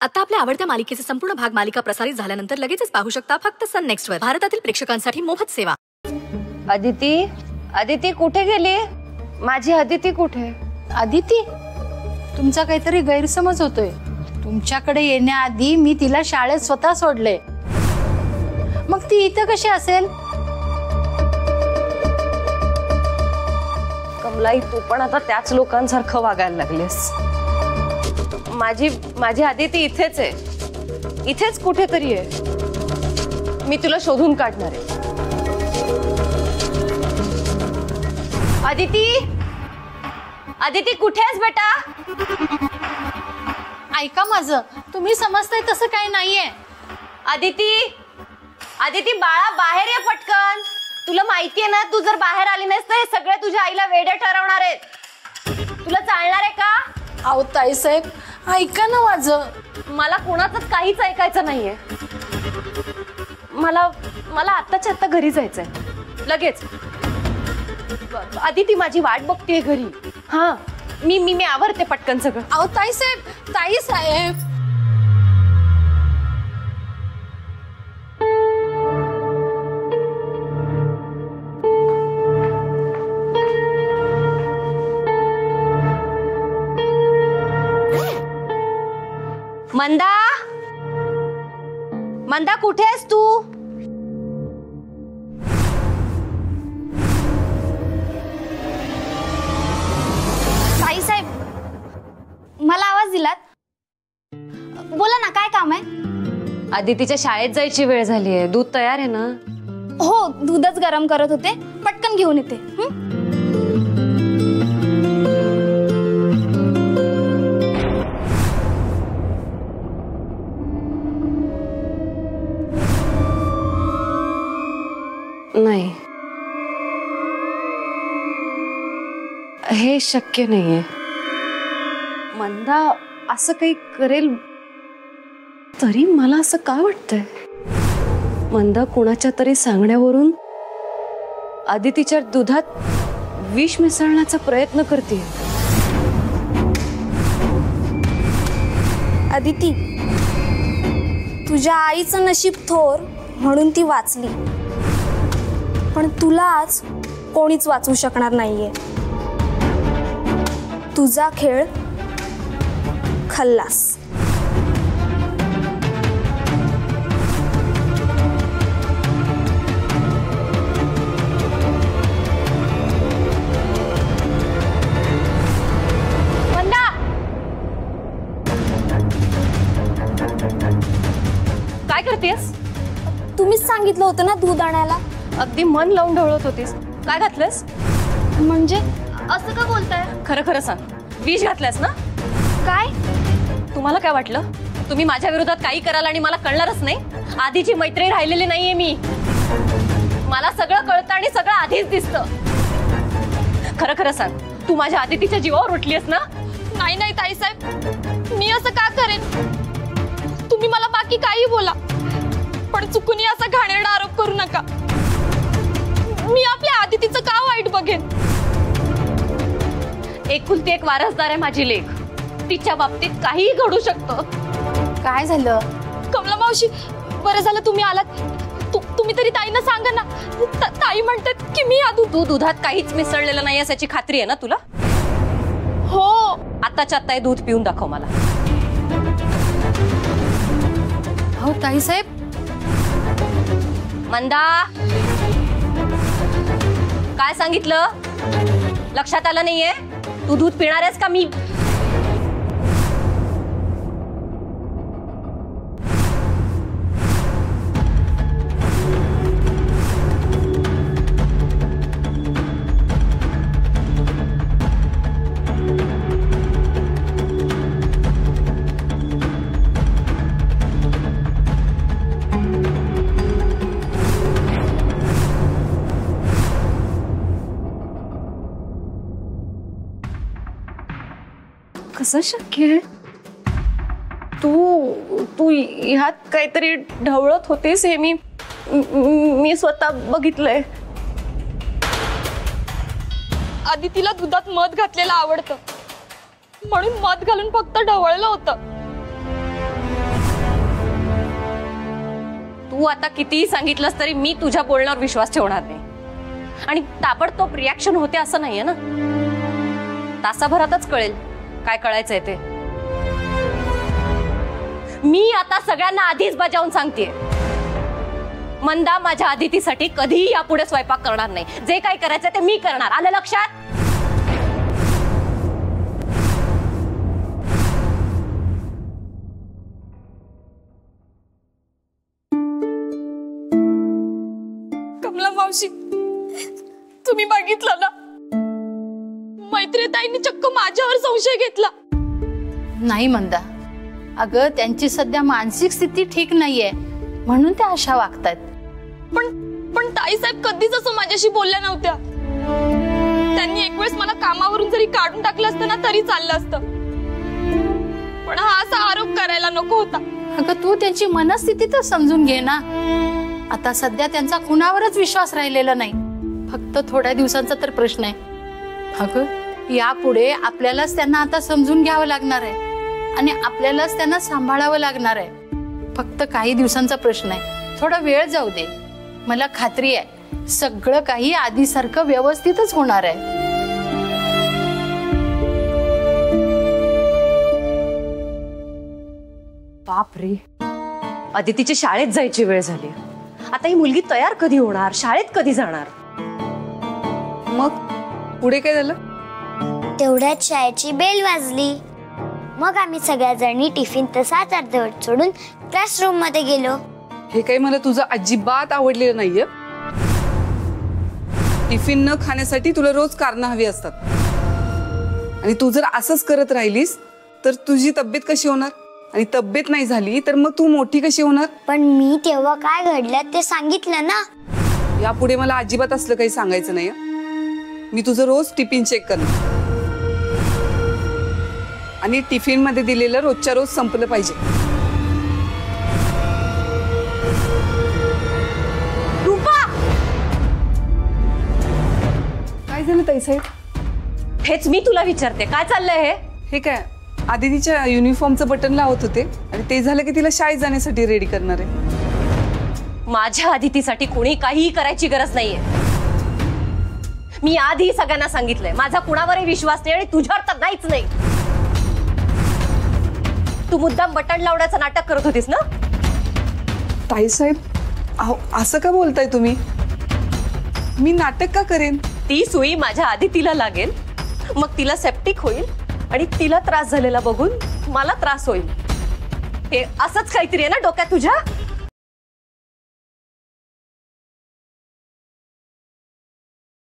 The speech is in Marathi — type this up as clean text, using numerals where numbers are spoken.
आता आपल्या आवडत्या मालिकेचे संपूर्ण भाग मालिका प्रसारित झाल्यानंतर लगेचच पाहू शकता फक्त सन नेक्स्ट वर. भारतातील प्रेक्षकांसाठी मोफत सेवा. अदिती कुठे गेली? माझी अदिती कुठे? अदिती, तुमचा काहीतरी गैरसमज होतोय. तुमच्याकडे येण्याआधी मी तिला शाळेत स्वतः सोडले. मग ती इथं कशी असेल? कमलाई, तू पण आता त्याच लोकांसारखं वागायला लागलीस. माझी अदिती इथेच आहे, इथेच कुठेतरी आहे. मी तुला शोधून काढणार आहे. अदिती कुठे आहेस बेटा? ऐका माझं, तुम्ही समजताय तसं काही नाहीये. अदिती बाळा, बाहेर ये पटकन. तुला माहितीये ना, तू जर बाहेर आली नाहीस तर हे सगळे तुझ्या आईला वेडे ठरवणार आहेत. तुला चालणार आहे का? अहो ताईसाहेब, ऐका ना माझं. मला कोणाचंच काहीच ऐकायचं नाहीये. मला आत्ताच्या आत्ता घरी जायचंय, लगेच. अदिती माझी वाट बघतेय घरी. हा, मी आवरते पटकन सगळं. अहो ताईसाहेब. मंदा कुठे आहेस तू? ताईसाहेब, मला आवाज दिलात? बोला ना, काय काम आहे? अदितीच्या शाळेत जायची वेळ झाली आहे. दूध तयार आहे ना? हो, दूधच गरम करत होते. पटकन घेऊन येते. नाही, हे शक्य नाहीये. मंदा असं काही करेल तरी मला असं का वाटतंय? मंदा कुणाच्या तरी सांगण्यावरून अदितीच्या दुधात विष मिसळण्याचा प्रयत्न करते. अदिती, तुझ्या आईचं नशीब थोर म्हणून ती वाचली, पण तुला आज कोणीच वाचवू शकणार नाहीये. तुझा खेळ खल्लास. मंदा, काय करतेस? तुम्हीच सांगितलं होतं ना दूध आणायला. अगदी मन लावून ढवळत होतीस. काय घातलंस? म्हणजे असं का बोलताय? खरं खरं सांग, विष घातलंस ना? काय? तुम्हाला काय वाटलं तुम्ही माझ्या विरोधात काही कराल आणि मला कळणारच नाही? आधीची मैत्री राहिलेली नाहीये मी. मला सगळं कळतं आणि सगळं आधीच दिसतं. खरं खरं सांग, तू माझ्या अदितीच्या जीवावर उठलीस ना? नाही ताईसाहेब, मी असं का करेन? तुम्ही मला बाकी काही बोला, पण चुकून असा घाणेरडा आरोप करू नका. मी आपल्या अदितीचं का वाईट बघेन? एकुलती एक वारसदार आहे माझी लेक. तिच्या बाबतीत काहीही घडू शकतं. काय झालं? कमला मावशी, बरं झालं तुम्ही आलात. तुम्ही तरी ताईंना सांगा ना. ताई म्हणतात की मी दुधात काहीच मिसळलेलं नाही याची खात्री आहे ना तुला? हो. आताच्या आत्ता दूध पिऊन दाखव मला. हो ताईसाहेब. मंदा, काय सांगितलं? लक्षात आलं नाहीये? तू दूध पिणार आहेस का मी? कसं शक्य आहे? तू ह्यात काहीतरी ढवळत होतीस हे मी स्वतः बघितलंय. अदितीला दुधात मध घातलेलं आवडतं, म्हणून मध घालून फक्त ढवळलं होतं. तू आता कितीही सांगितलंस तरी मी तुझ्या बोलण्यावर विश्वास ठेवणार नाही. आणि ताबडतोब रिॲक्शन होते असं नाहीये ना. तासाभरातच कळेल काय कळायचंय ते. मी आता सगळ्यांना आधीच बजावून सांगतेय, मंदा माझ्या आदितीसाठी कधीही यापुढे स्वयंपाक करणार नाही. जे काय करायचं ते मी करणार. आलं लक्षात? कमला मावशी, तुम्ही बघितलं ना, मैत्रीताईंनी चक्क माझ्यावर संशय घेतला. नाही मंदा, अगं त्यांची सध्या मानसिक स्थिती ठीक नाहीये म्हणून त्या अशा वागतायत. पण ताईसाहेब कधीच असं माझ्याशी बोलल्या नव्हत्या. त्यांनी एक वेळेस मला कामावरून जरी काढून टाकलं असतं ना तरी चाललं असतं, पण हा असा आरोप करायला नको होता. अगं तू त्यांची मनस्थिती तर समजून घे ना. आता सध्या त्यांचा कुणावरच विश्वास राहिलेला नाही. फक्त थोड्या दिवसांचा तर प्रश्न आहे. अगं यापुढे आपल्यालाच त्यांना आता समजून घ्यावं लागणार आहे आणि आपल्यालाच त्यांना सांभाळावं लागणार आहे. फक्त काही दिवसांचा प्रश्न आहे. थोडा वेळ जाऊ दे. मला खात्री आहे सगळं काही आधीसारखं व्यवस्थितच होणार आहे. बाप रे, अदितीची शाळेत जायची वेळ झाली. आता ही मुलगी तयार कधी होणार, शाळेत कधी जाणार? मग पुढे काय झालं? तेवढ्यात शाळेची बेल वाजली. मग आम्ही सगळ्या जणी टिफिन तसाच अर्धवट सोडून क्लासरूम मध्ये गेलो. हे काही मला तुझं अजिबात आवडलेलं नाहीये. टिफिन न खाण्यासाठी तुला रोज कारणं हवी असतात आणि तू जर असंच करत राहिलीस तर तुझी तब्येत कशी होणार? आणि तब्येत नाही झाली तर मग तू मोठी कशी होणार? पण मी तेव्हा काय घडलं ते सांगितलं ना. यापुढे मला अजिबात असलं काही सांगायचं नाही. मी तुझं रोज टिफिन चेक करणार आणि टिफिन मध्ये दिलेलं रोजच्या रोज संपलं पाहिजे. रूपा, काय झालं ताईसाहेब? हेच मी तुला विचारते, काय चाललंय हे काय? आदितीच्या युनिफॉर्मचं बटन लावत होते आणि ते झालं की तिला शाळेत जाण्यासाठी रेडी करणार आहे. माझ्या आदितीसाठी कोणी काहीही करायची गरज नाहीये. मी आधी सगळ्यांना सांगितलंय, माझा कुणावरही विश्वास नाही आणि तुझ्यावर तर नाहीच नाही. तू मुद्दाम बटन लावण्याचं नाटक करत होतीस ना? ताईसाहेब, अहो असं का बोलताय तुम्ही? मी नाटक का करेन? ती सुई माझ्या आदितीला लागेल, मग तिला सेप्टिक होईल आणि तिला त्रास झालेला बघून मला त्रास होईल. हे असंच काहीतरी आहे ना डोक्यात तुझ्या?